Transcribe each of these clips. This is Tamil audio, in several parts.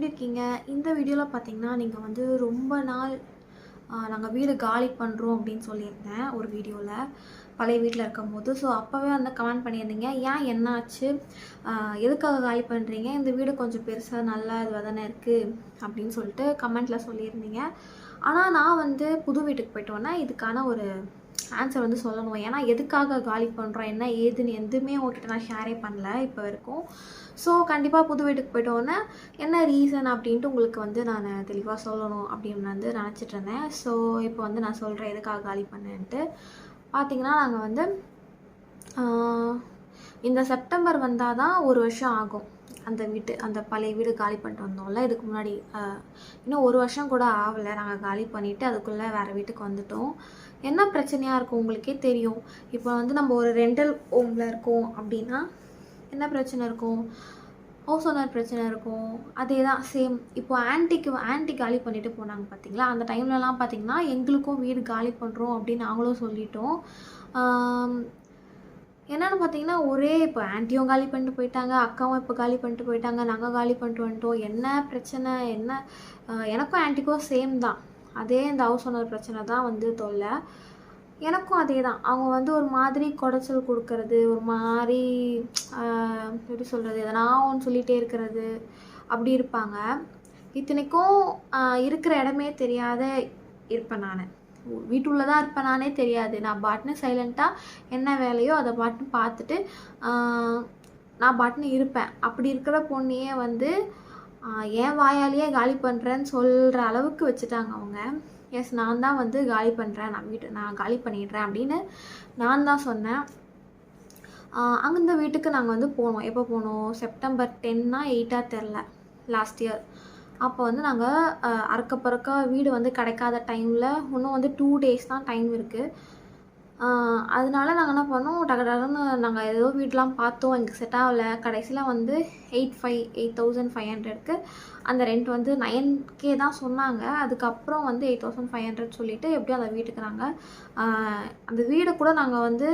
எப்படி இருக்கீங்க? இந்த வீடியோல பார்த்தீங்கன்னா, நீங்க வந்து ரொம்ப நாள் நாங்க வீடு காலி பண்றோம் அப்படின்னு சொல்லியிருந்தேன் ஒரு வீடியோல. பழைய வீட்ல இருக்கும்போது. ஸோ அப்பவே வந்து கமெண்ட் பண்ணியிருந்தீங்க. ஏன் என்ன ஆச்சு? எதுக்காக காலி பண்றீங்க? இந்த வீடு கொஞ்சம் பெருசா நல்லா இதுவா தானே இருக்கு அப்படின்னு சொல்லிட்டு கமெண்ட்ல சொல்லியிருந்தீங்க. ஆனா நான் வந்து புது வீட்டுக்கு போயிட்டோன்னே இதுக்கான ஒரு ஆன்சர் வந்து சொல்லணும். ஏன்னா எதுக்காக காலி பண்ணுறோம், என்ன ஏதுன்னு எதுவுமே உங்ககிட்ட நான் ஷேரே பண்ணல இப்போ வரைக்கும். ஸோ கண்டிப்பாக புது வீட்டுக்கு போயிட்டோன்னே என்ன ரீசன் அப்படின்ட்டு உங்களுக்கு வந்து நான் தெளிவாக சொல்லணும் அப்படின்னு வந்து நினச்சிட்டு இருந்தேன். ஸோ இப்போ வந்து நான் சொல்கிறேன் எதுக்காக காலி பண்ணேன்ட்டு. பார்த்தீங்கன்னா நாங்கள் வந்து இந்த செப்டம்பர் வந்தால் தான் 1 வருஷம் ஆகும். அந்த பழைய வீடு காலி பண்ணிட்டு வந்தோம்ல இதுக்கு முன்னாடி. இன்னும் 1 வருஷம் கூட ஆகலை. நாங்கள் காலி பண்ணிவிட்டு அதுக்குள்ளே வேறு வீட்டுக்கு வந்துட்டோம். என்ன பிரச்சனையாக இருக்கும் உங்களுக்கே தெரியும். இப்போ வந்து நம்ம ஒரு ரெண்டல் ஹோமில் இருக்கோம் அப்படின்னா என்ன பிரச்சனை இருக்கும்? ஹவுஸ் ஓனர் பிரச்சனை இருக்கும். அதே தான் சேம். இப்போ ஆன்ட்டி காலி பண்ணிவிட்டு போனாங்க பார்த்தீங்களா? அந்த டைம்லலாம் பார்த்தீங்கன்னா எங்களுக்கும் வீடு காலி பண்ணுறோம் அப்படின்னு நாங்களும் சொல்லிட்டோம். என்னென்னு பார்த்தீங்கன்னா இப்போ ஆன்ட்டியும் காலி பண்ணிட்டு போயிட்டாங்க, அக்காவும் இப்போ காலி பண்ணிட்டு போயிட்டாங்க, நாங்கள் காலி பண்ணிட்டு வந்துட்டோம். என்ன பிரச்சனை என்ன? எனக்கும் ஆன்ட்டிக்கும் சேம் தான். அதே இந்த ஹவுஸ் ஓனர் பிரச்சனை தான் வந்து தொல்லை. எனக்கும் அதே தான். அவங்க வந்து ஒரு மாதிரி குடைச்சல் கொடுக்கறது, ஒரு மாதிரி எப்படி சொல்கிறது, எதனா ஒன்று சொல்லிகிட்டே இருக்கிறது அப்படி இருப்பாங்க. இத்தனைக்கும் இருக்கிற இடமே தெரியாத இருப்பேன் நான். வீட்டுள்ளே தான் இருப்பேன் நானே தெரியாது. நான் பாட்டுன்னு சைலண்ட்டாக என்ன வேலையோ அதை பாட்டுன்னு பார்த்துட்டு நான் பாட்டுன்னு இருப்பேன். அப்படி இருக்கிற பொண்ணையே வந்து என் வாயாலேயே காலி பண்ணுறேன்னு சொல்கிற அளவுக்கு வச்சுட்டாங்க அவங்க. எஸ், நான் தான் வந்து காலி பண்ணுறேன், நான் காலி பண்ணிடுறேன் அப்படின்னு நான் தான் சொன்னேன். அங்கே வீட்டுக்கு நாங்கள் வந்து போனோம். எப்போ போனோம்? செப்டம்பர் 10 8 தெரில, லாஸ்ட் இயர். அப்போ வந்து நாங்கள் அறக்க பறக்க வீடு வந்து கிடைக்காத டைமில் இன்னும் வந்து 2 days தான் டைம் இருக்குது. அதனால நாங்கள் என்ன பண்ணோம், டக்குன்னு நாங்கள் ஏதோ வீடெலாம் பார்த்தோம், எங்களுக்கு செட் ஆகலை. கடைசியில் வந்து 8,500க்கு அந்த ரெண்ட் வந்து 9K தான் சொன்னாங்க. அதுக்கப்புறம் வந்து 8,500 சொல்லிவிட்டு எப்படியும் அந்த வீட்டுக்கு நாங்கள் அந்த வீடை கூட நாங்கள் வந்து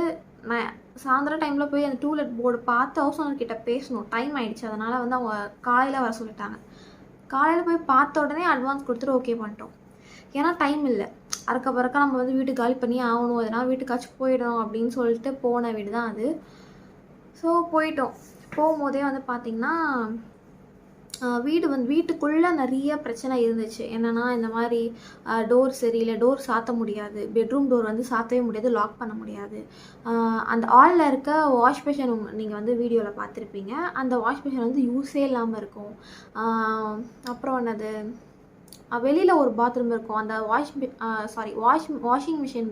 சாயந்தரம் டைமில் போய் அந்த டூலெட் போர்டு பார்த்து ஹவுஸ் ஓனர்கிட்ட பேசணும். டைம் ஆகிடுச்சு. அதனால் வந்து அவங்க காலையில் வர சொல்லிட்டாங்க. காலையில் போய் பார்த்த உடனே அட்வான்ஸ் கொடுத்துட்டு ஓகே பண்ணிட்டோம். ஏன்னா டைம் இல்லை. அறக்க பறக்க நம்ம வந்து வீட்டு காலி பண்ணி ஆகணும், எதனா வீட்டுக்காச்சும் போயிடணும் அப்படின்னு சொல்லிட்டு போன வீடு தான் அது. ஸோ போயிட்டோம். போகும்போதே வந்து பார்த்திங்கன்னா வீட்டுக்குள்ளே நிறைய பிரச்சனை இருந்துச்சு. என்னென்னா இந்த மாதிரி டோர் சரியில்லை, டோர் சாத்த முடியாது, பெட்ரூம் டோர் வந்து சாத்தவே முடியாது, லாக் பண்ண முடியாது. அந்த ஹாலில் இருக்க வாஷ் பேஷன் நீங்கள் வந்து வீடியோவில் பார்த்துருப்பீங்க. அந்த வாஷ் பேஷன் வந்து யூஸே இல்லாமல் இருக்கும். அப்புறம் என்னது, வெளியில் ஒரு பாத்ரூம் இருக்கும். அந்த வாஷிங் மிஷின்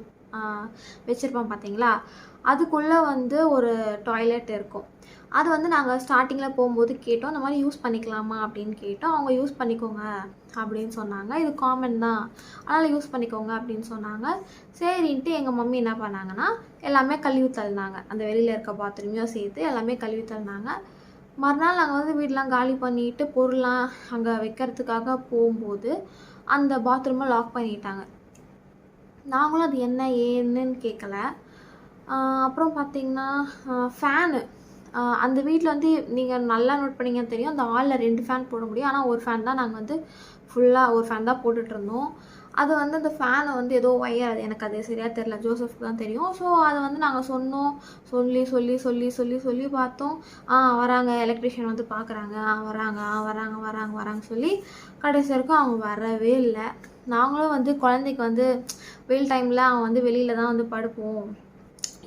வச்சுருப்போம் பார்த்தீங்களா, அதுக்குள்ளே வந்து ஒரு டாய்லெட் இருக்கும். அது வந்து நாங்கள் ஸ்டார்டிங்கில் போகும்போது கேட்டோம், இந்த மாதிரி யூஸ் பண்ணிக்கலாமா அப்படின்னு கேட்டோம். அவங்க யூஸ் பண்ணிக்கோங்க அப்படின்னு சொன்னாங்க. இது காமன் தான், அதனால் யூஸ் பண்ணிக்கோங்க அப்படின்னு சொன்னாங்க. சரின்ட்டு எங்கள் மம்மி என்ன பண்ணாங்கன்னா எல்லாமே கழுவி தள்ளினாங்க. அந்த வெளியில் இருக்க பாத்ரூமையும் சேர்த்து எல்லாமே கழுவி தள்ளினாங்க. மறுநாள் நாங்கள் வந்து வீடெலாம் காலி பண்ணிவிட்டு பொருள்லாம் அங்கே வைக்கிறதுக்காக போகும்போது அந்த பாத்ரூமை லாக் பண்ணிட்டாங்க. நாங்களும் அது என்ன ஏன்னு கேட்கல. அப்புறம் பார்த்திங்கன்னா ஃபேனு, அந்த வீட்டில் வந்து நீங்கள் நல்லா நோட் பண்ணிங்கன்னு தெரியும், அந்த ஹாலில் 2 ஃபேன் போட முடியும். ஆனால் ஒரு ஃபேன் தான் நாங்கள் வந்து ஃபுல்லாக ஒரு ஃபேன் தான் போட்டுட்ருந்தோம். அது வந்து அந்த ஃபேனை வந்து ஏதோ ஒயர், எனக்கு அது சரியாக தெரில, ஜோசப்க்கு தான் தெரியும். ஸோ அதை வந்து நாங்கள் சொன்னோம். சொல்லி சொல்லி சொல்லி சொல்லி சொல்லி பார்த்தோம். வராங்க, எலக்ட்ரிஷியன் வந்து பார்க்குறாங்க, வராங்க சொல்லி கடைசி வரைக்கும் அவங்க வரவே இல்லை. நாங்களும் வந்து குழந்தைக்கு வந்து வெயில் டைமில் அவன் வந்து வெளியில் தான் வந்து படுப்போம்.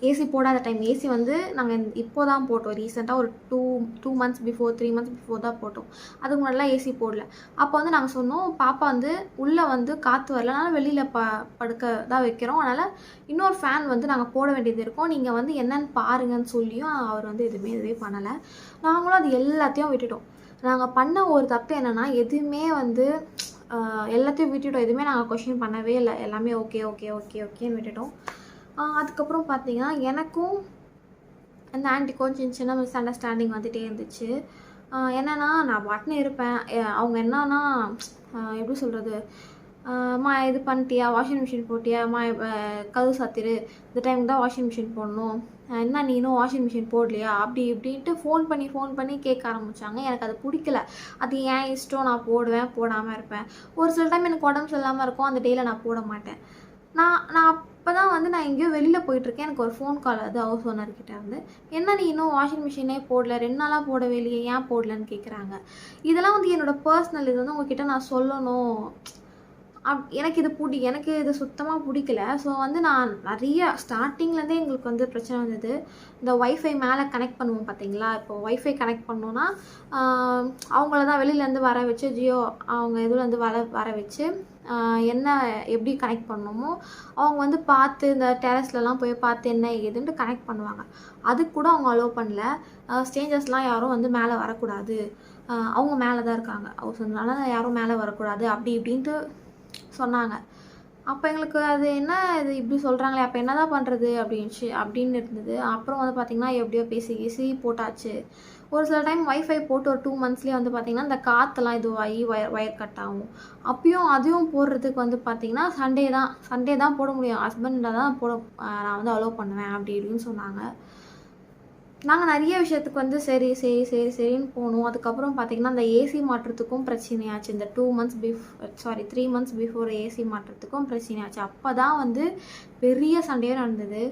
ஏசி போடாத டைம். ஏசி வந்து நாங்கள் இப்போ தான் போட்டோம். ரீசெண்டாக ஒரு 2 months பிஃபோர் 3 months பிஃபோர் தான் போட்டோம். அதுக்கு முன்னாடிலாம் ஏசி போடல. அப்போ வந்து நாங்கள் சொன்னோம், பாப்பா வந்து உள்ளே வந்து காற்று வரல, அதனால் வெளியில் படுக்க தான் வைக்கிறோம், அதனால் இன்னொரு ஃபேன் வந்து நாங்கள் போட வேண்டியது இருக்கும், நீங்கள் வந்து என்னென்னு பாருங்கன்னு சொல்லியும் அவர் வந்து எதுவுமே பண்ணலை. நாங்களும் அது எல்லாத்தையும் விட்டுட்டோம். நாங்கள் பண்ண ஒரு தப்பு என்னென்னா, எதுவுமே வந்து எல்லாத்தையும் விட்டுட்டோம். எதுவுமே நாங்கள் கொஷின் பண்ணவே இல்லை. எல்லாமே ஓகேன்னு விட்டுட்டோம். அதுக்கப்புறம் பார்த்திங்கன்னா எனக்கும் அந்த ஆன்ட்டிக்கும் சின்ன மிஸ் அண்டர்ஸ்டாண்டிங் வந்துகிட்டே இருந்துச்சு. என்னென்னா நான் பாட்டுன்னு இருப்பேன். அவங்க என்னன்னா எப்படி சொல்கிறது, இது பண்ணிட்டியா, வாஷிங் மிஷின் போட்டியா, கதவு சாத்திரு, இந்த டைம் தான் வாஷிங் மிஷின் போடணும், என்ன நீ இன்னும் வாஷிங் மிஷின் போடலையா அப்படி இப்படின்ட்டு ஃபோன் பண்ணி கேட்க ஆரம்பித்தாங்க. எனக்கு அது பிடிக்கல. அது ஏன் இஷ்டம், நான் போடுவேன், போடாமல் இருப்பேன். ஒரு சில டைம் எனக்கு உடம்பு சரியில்லாமல் இருக்கும், அந்த டேயில் நான் போட மாட்டேன். நான் அப்போ தான் வந்து நான் எங்கேயோ வெளியில் போயிட்டுருக்கேன். எனக்கு ஒரு ஃபோன் கால் அது ஹவுஸ் ஓனர்கிட்ட இருந்து. என்ன நீ இன்னும் வாஷிங் மிஷினே போடல, 2 நாளாக போடவே இல்லையே, ஏன் போடலன்னு கேட்குறாங்க. இதெல்லாம் வந்து என்னோடய பர்சனல், இது வந்து உங்ககிட்ட நான் சொல்லணும். எனக்கு இது சுத்தமாக பிடிக்கல. ஸோ வந்து நான் நிறைய ஸ்டார்டிங்லேருந்தே எங்களுக்கு வந்து பிரச்சனை வந்தது. இந்த ஒய்ஃபை மேலே கனெக்ட் பண்ணுவோம் பார்த்தீங்களா, இப்போ ஒய்ஃபை கனெக்ட் பண்ணோன்னா அவங்கள தான் வெளியிலேருந்து வர வச்சு, ஜியோ அவங்க இதுலேருந்து வர வச்சு என்ன எப்படி கனெக்ட் பண்ணணுமோ அவங்க வந்து பார்த்து இந்த டெரஸ்லலாம் போய் பார்த்து என்ன ஏதுன்ட்டு கனெக்ட் பண்ணுவாங்க. அதுக்கு கூட அவங்க அலோவ் பண்ணல. ஸ்ட்ரேஞ்சர்ஸ்லாம் யாரும் வந்து மேலே வரக்கூடாது, அவங்க மேலே தான் இருக்காங்க, அதனால யாரும் மேலே வரக்கூடாது அப்படி இப்படின்ட்டு சொன்னாங்க. அப்போ எங்களுக்கு அது என்ன இது இப்படி சொல்கிறாங்களே, அப்போ என்ன தான் பண்ணுறது அப்படின்னு இருந்தது. அப்புறம் வந்து பார்த்திங்கன்னா எப்படியோ பேசி போட்டாச்சு. ஒரு சில டைம் ஒய்ஃபை போட்டு ஒரு 2 மந்த்ஸ்லேயே வந்து பார்த்திங்கன்னா இந்த காற்றெல்லாம் இதுவாகி ஒயர் கட் ஆகும். அதையும் போடுறதுக்கு வந்து பார்த்திங்கன்னா சண்டே தான் போட முடியும், ஹஸ்பண்டாக தான் நான் வந்து அலோவ் பண்ணுவேன் அப்படி இப்படின்னு சொன்னாங்க. நாங்கள் நிறைய விஷயத்துக்கு வந்து சரின்னு போனோம். அதுக்கப்புறம் பார்த்திங்கன்னா அந்த ஏசி மாட்டுறதுக்கும் பிரச்சனையாச்சு. இந்த 3 months பிஃபோர் ஏசி மாட்டுறதுக்கும் பிரச்சனையாச்சு. அப்போ தான் வந்து பெரிய சண்டையே நடந்தது.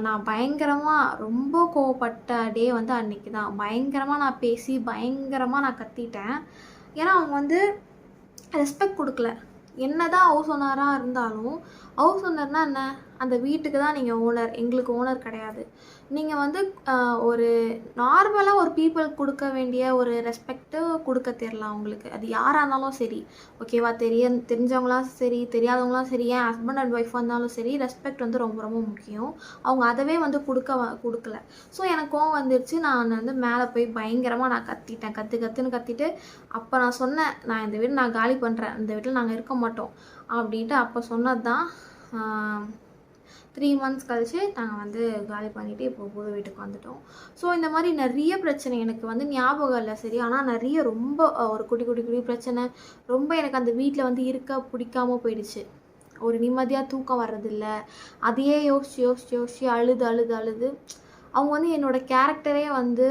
நான் பயங்கரமாக ரொம்ப கோவப்பட்ட டே வந்து அன்றைக்கி தான். பயங்கரமாக நான் பேசி பயங்கரமாக நான் கத்திட்டேன். ஏன்னா அவங்க வந்து ரெஸ்பெக்ட் கொடுக்கல. என்ன தான் ஹவுஸ் ஓனராக இருந்தாலும், ஹவுஸ் ஓனர்னால் என்ன, அந்த வீட்டுக்கு தான் நீங்கள் ஓனர், எங்களுக்கு ஓனர் கிடையாது. நீங்கள் வந்து ஒரு நார்மலாக ஒரு பீப்புள் கொடுக்க வேண்டிய ஒரு ரெஸ்பெக்ட்டு கொடுக்க தெரியலாம் அவங்களுக்கு. அது யாராக இருந்தாலும் சரி, ஓகேவா, தெரிஞ்சவங்களாம் சரி, தெரியாதவங்களாம் சரி, ஏன் ஹஸ்பண்ட் அண்ட் ஒய்ஃபாக இருந்தாலும் சரி, ரெஸ்பெக்ட் வந்து ரொம்ப ரொம்ப முக்கியம். அவங்க அதவே வந்து கொடுக்கல. ஸோ எனக்கு கோவம் வந்துருச்சு. நான் வந்து மேலே போய் பயங்கரமாக நான் கத்திட்டேன். கத்துன்னு கத்திட்டு அப்போ நான் சொன்னேன், நான் இந்த வீடு நான் காலி பண்ணுறேன், இந்த வீட்டில் நாங்கள் இருக்க மாட்டோம் அப்படின்ட்டு அப்போ சொன்னது தான். 3 months கழிச்சு நாங்கள் வந்து காலி பண்ணிவிட்டு இப்போ புது வீட்டுக்கு வந்துட்டோம். ஸோ இந்த மாதிரி நிறைய பிரச்சனை எனக்கு வந்து ஞாபகம் இல்லை சரி, ஆனால் நிறைய ரொம்ப ஒரு குட்டி பிரச்சனை. ரொம்ப எனக்கு அந்த வீட்டில் வந்து இருக்க பிடிக்காம போயிடுச்சு. ஒரு நிம்மதியாக தூக்கம் வர்றதில்ல. அதையே யோசிச்சு அழுது அவங்க வந்து என்னோடய கேரக்டரே வந்து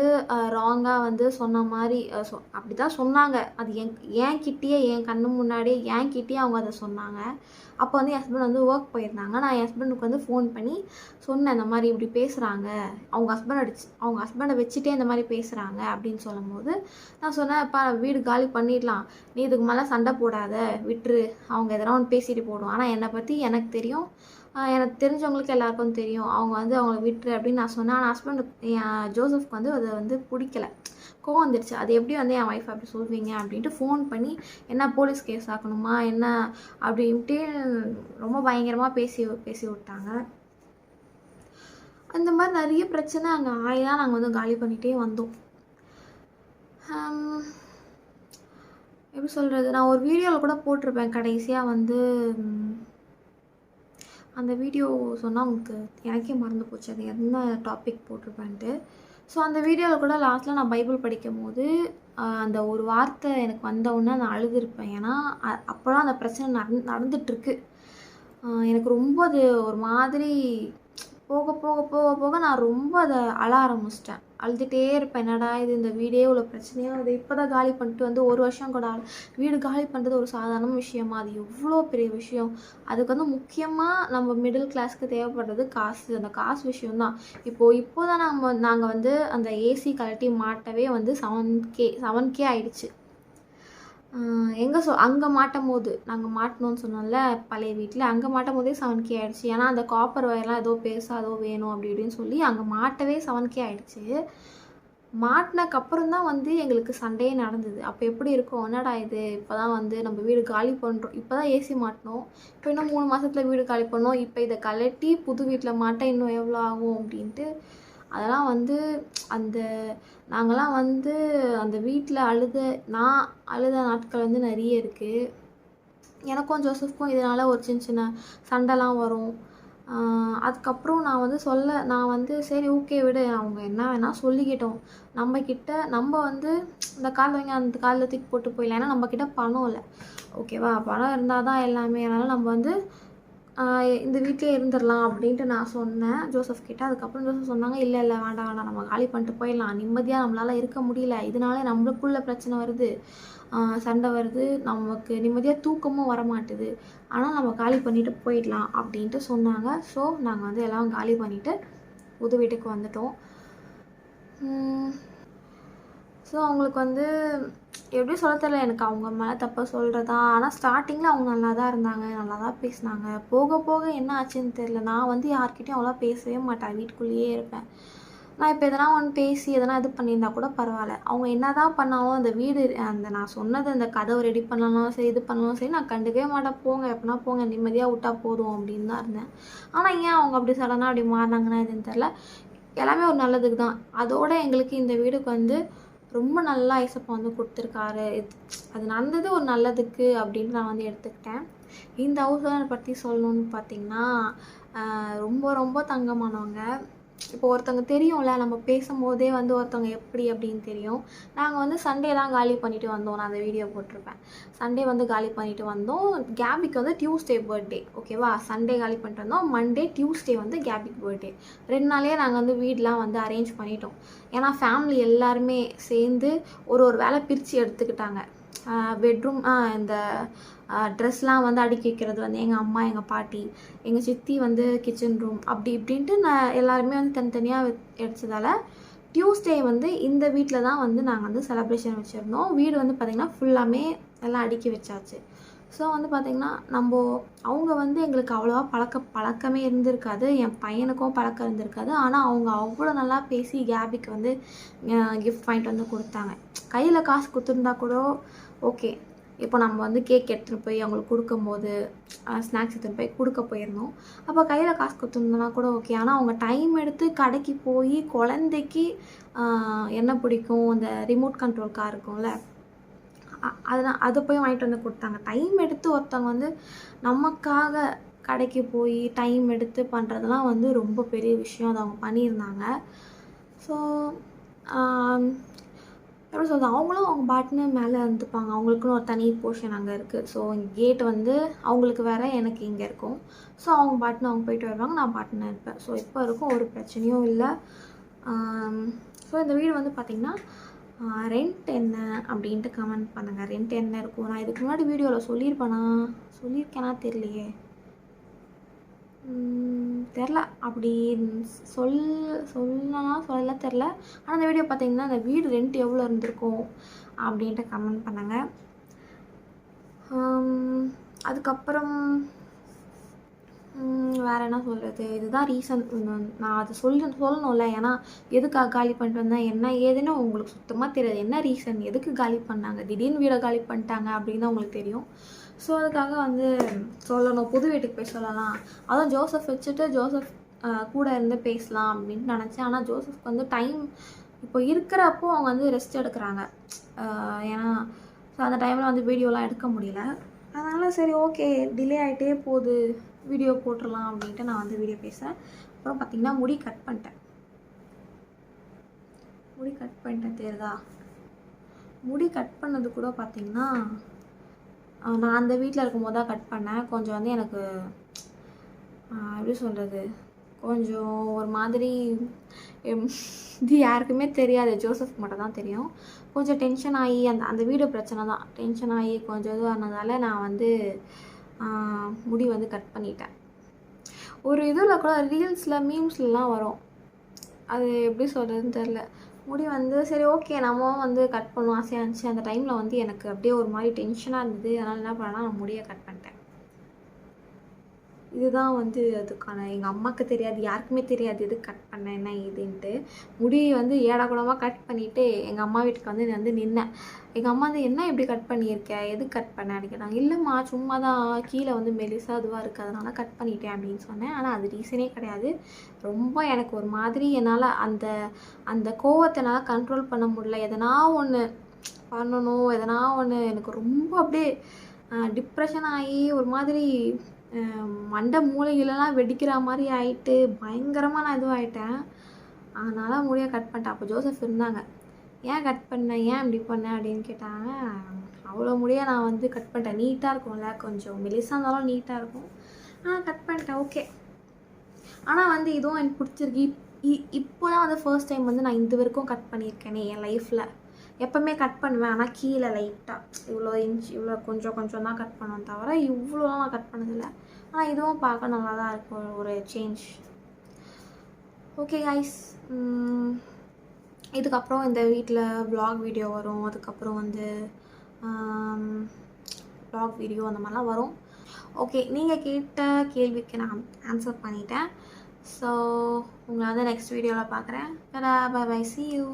ராங்காக வந்து சொன்ன மாதிரி அப்படி தான் சொன்னாங்க. அது என் கிட்டேயே, என் கண்ணு முன்னாடியே என்கிட்டயே அவங்க அதை சொன்னாங்க. அப்போ வந்து என் ஹஸ்பண்ட் வந்து ஒர்க் போயிருந்தாங்க. நான் என் ஹஸ்பண்டுக்கு வந்து ஃபோன் பண்ணி சொன்னேன், இந்த மாதிரி இப்படி பேசுகிறாங்க, அவங்க ஹஸ்பண்டை வச்சுட்டே இந்த மாதிரி பேசுகிறாங்க அப்படின்னு சொல்லும்போது நான் சொன்னேன், அப்பா வீடு காலி பண்ணிடலாம், நீ இதுக்கு மேலே சண்டை போடாத, விட்டுரு, அவங்க எதனா ஒன்று பேசிட்டு போடும். ஆனால் என்னை பற்றி எனக்கு தெரியும், எனக்கு தெரிஞ்சவங்களுக்கு எல்லாருக்கும் தெரியும், அவங்க வந்து அவங்கள விட்டுரு அப்படின்னு நான் சொன்னேன். ஆனால் ஹஸ்பண்டுக்கு, என் ஜோசப்க்கு வந்து அதை வந்து பிடிக்கல, கோவம் வந்துடுச்சு. அது எப்படி வந்து என் ஒய்ஃப் அப்படி சொல்வீங்க அப்படின்ட்டு ஃபோன் பண்ணி என்ன போலீஸ் கேஸ் ஆக்கணுமா என்ன அப்படின்ட்டு ரொம்ப பயங்கரமாக பேசி விட்டாங்க. அந்த மாதிரி நிறைய பிரச்சனை அங்கே ஆயிதான் நாங்கள் வந்து காலி பண்ணிகிட்டே வந்தோம். எப்படி சொல்கிறது, நான் ஒரு வீடியோவில் கூட போட்டிருப்பேன் கடைசியாக வந்து, அந்த வீடியோ சொன்னால் உங்களுக்கு எனக்கே மறந்து போச்சு அது என்ன டாபிக் போட்டிருப்பேன்ட்டு. ஸோ அந்த வீடியோவில் கூட லாஸ்ட்டில் நான் பைபிள் படிக்கும் போது அந்த ஒரு வார்த்தை எனக்கு வந்தவுடனே நான் அழுதுருப்பேன். ஏன்னா அப்போலாம் அந்த பிரச்சனை நடந்துகிட்ருக்கு. எனக்கு ரொம்ப அது ஒரு மாதிரி போக நான் ரொம்ப அதை அழ ஆரம்பிச்சிட்டேன். அழுதுகிட்டே இருப்பேன், என்னடா இது, இந்த வீடே இவ்வளோ பிரச்சனையாக இது, இப்போ தான் காலி பண்ணிட்டு வந்து 1 வருஷம் கூட வீடு காலி பண்ணுறது ஒரு சாதாரண விஷயமா, அது எவ்வளோ பெரிய விஷயம். அதுக்கு வந்து முக்கியமாக நம்ம மிடில் கிளாஸ்க்கு தேவைப்படுறது காசு. அந்த காசு விஷயம்தான். இப்போ தான் நாங்கள் வந்து அந்த ஏசி கழட்டி மாட்டவே வந்து 7K ஆயிடுச்சு. அங்கே மாட்டும் போது, நாங்கள் மாட்டினோன்னு சொன்னோம்ல பழைய வீட்டில், அங்கே மாட்டும் போதே 7K ஆகிடுச்சு. ஏன்னா அந்த காப்பர் வயர்லாம் ஏதோ பெருசாக ஏதோ வேணும் அப்படி இப்படின்னு சொல்லி அங்கே மாட்டவே 7K ஆகிடுச்சு. மாட்டினக்கப்புறம் தான் வந்து எங்களுக்கு சண்டையே நடந்தது. அப்போ எப்படி இருக்கும், என்னடா இது, இப்போ தான் வந்து நம்ம வீடு காலி பண்ணுறோம், இப்போ தான் ஏசி மாட்டினோம், இப்போ இன்னும் 3 மாதத்தில் வீடு காலி பண்ணோம், இப்போ இதை கழட்டி புது வீட்டில் மாட்ட இன்னும் எவ்வளோ ஆகும் அப்படின்ட்டு. அதெல்லாம் வந்து நாங்கள்லாம் வந்து அந்த வீட்டில் நான் அழுத நாட்கள் வந்து நிறைய இருக்குது. எனக்கும் ஜோசஃப்க்கும் இதனால் ஒரு சின்ன சண்டைலாம் வரும். அதுக்கப்புறம் நான் வந்து சரி ஓகே விடு, அவங்க என்ன வேணால் சொல்லிக்கிட்டோம், நம்ம வந்து இந்த காலில் வாங்கி அந்த காலில் தூக்கி போட்டு போயிடலாம். ஏன்னா நம்மக்கிட்ட பணம் இல்லை, ஓகேவா, பணம் இருந்தால் தான் எல்லாமே. அதனால் நம்ம வந்து இந்த வீட்டிலே இருந்துடலாம் அப்படின்ட்டு நான் சொன்னேன் ஜோசப் கிட்ட. அதுக்கப்புறம் ஜோசப் சொன்னாங்க, இல்லை இல்லை வேண்டாம் வேண்டாம், நம்ம காலி பண்ணிட்டு போயிடலாம், நிம்மதியாக நம்மளால் இருக்க முடியல, இதனால நம்மளுக்குள்ள பிரச்சனை வருது, சண்டை வருது, நமக்கு நிம்மதியாக தூக்கமும் வர மாட்டுது, ஆனால் நம்ம காலி பண்ணிவிட்டு போயிடலாம் அப்படின்ட்டு சொன்னாங்க. ஸோ நாங்கள் வந்து எல்லாம் காலி பண்ணிவிட்டு புது வீட்டுக்கு வந்துட்டோம். ஸோ அவங்களுக்கு வந்து எப்படி சொல்ல தெரியல எனக்கு அவங்க மேலே தப்பாக சொல்கிறதா. ஆனால் ஸ்டார்டிங்கில் அவங்க நல்லா தான் இருந்தாங்க, நல்லா தான் பேசினாங்க. போக போக என்ன ஆச்சுன்னு தெரில. நான் வந்து யார்கிட்டையும் அவ்வளோ பேசவே மாட்டேன், வீட்டுக்குள்ளேயே இருப்பேன். நான் இப்போ எதனா ஒன்று பேசி எதனா இது பண்ணியிருந்தா கூட பரவாயில்ல. அவங்க என்ன தான் பண்ணாலும் அந்த வீடு நான் சொன்னது அந்த கதவை ரெடி பண்ணலாம் சரி, இது பண்ணலாம் சரி, நான் கண்டுக்கவே மாட்டேன். போங்க எப்படின்னா போங்க, நிம்மதியாக விட்டா போதும் அப்படின்னு தான் இருந்தேன். ஆனால் ஏன் அவங்க அப்படி சடனாக அப்படி மாறினாங்கன்னா எதுன்னு தெரில. எல்லாமே ஒரு நல்லதுக்கு தான். அதோட எங்களுக்கு இந்த வீடுக்கு வந்து ரொம்ப நல்லா ஐசப்பா வந்து கொடுத்துருக்காரு. அது நடந்தது ஒரு நல்லதுக்கு அப்படின்னு நான் வந்து எடுத்துக்கிட்டேன். இந்த ஹவுஸ் ஓனர் பற்றி சொல்லணும்னு பார்த்தீங்கன்னா ரொம்ப ரொம்ப தங்கமானவங்க. இப்போ ஒருத்தவங்க தெரியும்ல, நம்ம பேசும்போதே வந்து ஒருத்தவங்க எப்படி அப்படின்னு தெரியும். நாங்கள் வந்து சண்டே தான் காலி பண்ணிவிட்டு வந்தோம். நான் அந்த வீடியோ போட்டிருப்பேன். சண்டே வந்து காலி பண்ணிவிட்டு வந்தோம். கேபிக்கு வந்து டியூஸ்டே பர்த்டே, ஓகேவா? சண்டே காலி பண்ணிட்டு வந்தோம். மண்டே டியூஸ்டே வந்து கேபிக் பர்த்டே. 2 நாளையே நாங்கள் வந்து வீடெலாம் வந்து அரேஞ்ச் பண்ணிட்டோம். ஏன்னா ஃபேமிலி எல்லாருமே சேர்ந்து ஒரு வேலை பிரித்து எடுத்துக்கிட்டாங்க. பெட்ரூம் இந்த ட்ரெஸ்லாம் வந்து அடுக்கி வைக்கிறது வந்து எங்கள் அம்மா, எங்கள் பாட்டி, எங்கள் சித்தி வந்து கிச்சன் ரூம் அப்படி இப்படின்ட்டு நான் எல்லாருமே வந்து தனித்தனியாக எடுத்ததால் டியூஸ்டே வந்து இந்த வீட்டில் தான் வந்து நாங்கள் வந்து செலப்ரேஷன் வச்சுருந்தோம். வீடு வந்து பார்த்திங்கன்னா ஃபுல்லாமே எல்லாம் அடுக்கி வச்சாச்சு. ஸோ வந்து பார்த்திங்கன்னா அவங்க வந்து எங்களுக்கு அவ்வளோவா பழக்கமே இருந்திருக்காது. என் பையனுக்கும் பழக்கம் இருந்திருக்காது. ஆனால் அவங்க அவ்வளோ நல்லா பேசி கேபிக்கு வந்து கிஃப்ட் வாங்கிட்டு வந்து கொடுத்தாங்க. கையில் காசு கொடுத்துருந்தா கூட ஓகே. இப்போ நம்ம வந்து கேக் எடுத்துகிட்டு போய் அவங்களுக்கு கொடுக்கும்போது ஸ்நாக்ஸ் எடுத்துகிட்டு போய் கொடுக்க போயிருந்தோம். அப்போ கையில் காசு கொடுத்துருந்தோன்னா கூட ஓகே. ஆனால் அவங்க டைம் எடுத்து கடைக்கு போய் குழந்தைக்கு என்ன பிடிக்கும், அந்த ரிமோட் கண்ட்ரோல் கார் இருக்கும்ல, அதை போய் வாங்கிட்டு வந்து கொடுத்தாங்க. டைம் எடுத்து ஒருத்தவங்க வந்து நமக்காக கடைக்கு போய் டைம் எடுத்து பண்ணுறதுலாம் வந்து ரொம்ப பெரிய விஷயம். அதை அவங்க பண்ணியிருந்தாங்க. ஸோ எப்படி சொல்கிறது, அவங்களும் அவங்க பாட்டுன்னு மேலே இருந்துப்பாங்க. அவங்களுக்குன்னு ஒரு தனி போர்ஷன் அங்கே இருக்குது. ஸோ இங்கே கேட் வந்து அவங்களுக்கு வேறு, எனக்கு இங்கே இருக்கும். ஸோ அவங்க பாட்டுன்னு அவங்க போயிட்டு வருவாங்க, நான் பாட்டுன்னு இருப்பேன். ஸோ இப்போ இருக்கும், ஒரு பிரச்சனையும் இல்லை. ஸோ இந்த வீடு வந்து பார்த்திங்கன்னா ரெண்ட் என்ன அப்படின்ட்டு கமெண்ட் பண்ணுங்கள். ரெண்ட் என்ன இருக்கும்? நான் இதுக்கு முன்னாடி வீடியோவில் சொல்லியிருக்கேனா தெரியலையே, தெரில. அப்படி சொல்லலாம் தெரில. ஆனால் இந்த வீடியோ பார்த்தீங்கன்னா அந்த வீடு ரெண்ட் எவ்வளோ இருந்திருக்கும் அப்படின்ட்டு கமெண்ட் பண்ணுங்கள். அதுக்கப்புறம் வேறு என்ன சொல்கிறது, இதுதான் ரீசன். நான் அதை சொல்லணும்ல. ஏன்னா எதுக்காக காலி பண்ணிட்டு வந்தேன் என்ன ஏதுன்னு உங்களுக்கு சுத்தமாக தெரியாது. என்ன ரீசன், எதுக்கு காலி பண்ணாங்க, திடீர்னு வீடை காலி பண்ணிட்டாங்க அப்படின்னு தான் உங்களுக்கு தெரியும். ஸோ அதுக்காக வந்து சொல்லணும், புது வீட்டுக்கு போய் சொல்லலாம். அதுவும் ஜோசப் வச்சுட்டு ஜோசப் கூட இருந்து பேசலாம் அப்படின்ட்டு நினச்சேன். ஆனால் ஜோசப்க்கு வந்து டைம் இப்போ இருக்கிறப்போ அவங்க வந்து ரெஸ்ட் எடுக்கிறாங்க. ஏன்னா ஸோ அந்த டைமில் வந்து வீடியோலாம் எடுக்க முடியல. அதனால் சரி ஓகே, டிலே ஆகிட்டே போகுது, வீடியோ போட்டுடலாம் அப்படின்ட்டு நான் வந்து வீடியோ பேசுகிறேன். அப்புறம் பார்த்திங்கன்னா முடி கட் பண்ணிட்டேன் தெரியுதா? முடி கட் பண்ணது கூட பார்த்திங்கன்னா நான் அந்த வீட்டில் இருக்கும்போது தான் கட் பண்ணேன். கொஞ்சம் வந்து எனக்கு எப்படி சொல்கிறது, கொஞ்சம் ஒரு மாதிரி இது யாருக்குமே தெரியாது, ஜோசப் மட்டும் தான் தெரியும். கொஞ்சம் டென்ஷன் ஆகி அந்த வீடு பிரச்சனை தான், டென்ஷன் ஆகி கொஞ்சம் இதுவானதால் நான் வந்து முடி வந்து கட் பண்ணிட்டேன். ஒரு இதில் கூட ரீல்ஸில் மீம்ஸ்லாம் வரும், அது எப்படி சொல்கிறதுன்னு தெரில. முடி வந்து சரி ஓகே நம்ம வந்து கட் பண்ணுவோம் ஆசையாக இருந்துச்சு. அந்த டைமில் வந்து எனக்கு அப்படியே ஒரு மாதிரி டென்ஷனாக இருந்தது. அதனால் என்ன பண்ணேன்னா நான் முடியை கட் பண்ணிட்டேன். இதுதான் வந்து அதுக்கான, எங்கள் அம்மாவுக்கு தெரியாது, யாருக்குமே தெரியாது எது கட் பண்ணேன் என்ன ஏதுன்ட்டு. முடியை வந்து ஏடாகுடமாக கட் பண்ணிவிட்டு எங்கள் அம்மா வீட்டுக்கு வந்து நின்னேன். எங்கள் அம்மா வந்து என்ன இப்படி கட் பண்ணியிருக்கேன், எது கட் பண்ணேன்னு கேட்டாங்க. இல்லைம்மா சும்மா தான் கீழே வந்து மெலிசாக அதுவாக இருக்குது, அதனால் கட் பண்ணிட்டேன் அப்படின்னு சொன்னேன். ஆனால் அது ரீசனே கிடையாது. ரொம்ப எனக்கு ஒரு மாதிரி என்னால் அந்த கோவத்தை என்னால் கண்ட்ரோல் பண்ண முடியல. எதனா ஒன்று பண்ணணும், எதனா ஒன்று எனக்கு ரொம்ப அப்படியே டிப்ரெஷன் ஆகி ஒரு மாதிரி மண்டை மூளைகளெல்லாம் வெடிக்கிற மாதிரி ஆகிட்டு பயங்கரமாக நான் இதுவாகிட்டேன். அதனால் முடியை கட் பண்ணிட்டேன். அப்போ ஜோசப் இருந்தாங்க, ஏன் கட் பண்ணேன், ஏன் இப்படி பண்ணேன் அப்படின்னு கேட்டாங்க. அவ்வளோ முடியை நான் வந்து கட் பண்ணிட்டேன். நீட்டாக இருக்கும்ல, கொஞ்சம் மெலிசாக இருந்தாலும் நீட்டாக இருக்கும். கட் பண்ணிட்டேன். ஓகே. ஆனால் வந்து இதுவும் எனக்கு பிடிச்சிருக்கு. இப்போ தான் வந்து ஃபர்ஸ்ட் டைம் வந்து நான் இது வரைக்கும் கட் பண்ணியிருக்கேனே என் லைஃப்பில். எப்போவுமே கட் பண்ணுவேன், ஆனால் கீழே லைட்டாக இவ்வளோ இன்ச் இவ்வளோ கொஞ்சம் கொஞ்சம் தான் கட் பண்ணுவேன் தவிர இவ்வளோலாம் நான் கட் பண்ணதில்லை. ஆனால் இதுவும் பார்க்க நல்லா தான் இருக்கும், ஒரு சேஞ்ச். ஓகே கைஸ், இதுக்கப்புறம் இந்த வீட்டில் vlog வீடியோ வரும். அதுக்கப்புறம் வந்து vlog வீடியோ அந்த மாதிரிலாம் வரும். ஓகே, நீங்கள் கேட்ட கேள்விக்கு நான் ஆன்சர் பண்ணிட்டேன். ஸோ உங்களை வந்து நெக்ஸ்ட் வீடியோவில் பார்க்குறேன். Bye bye, see you.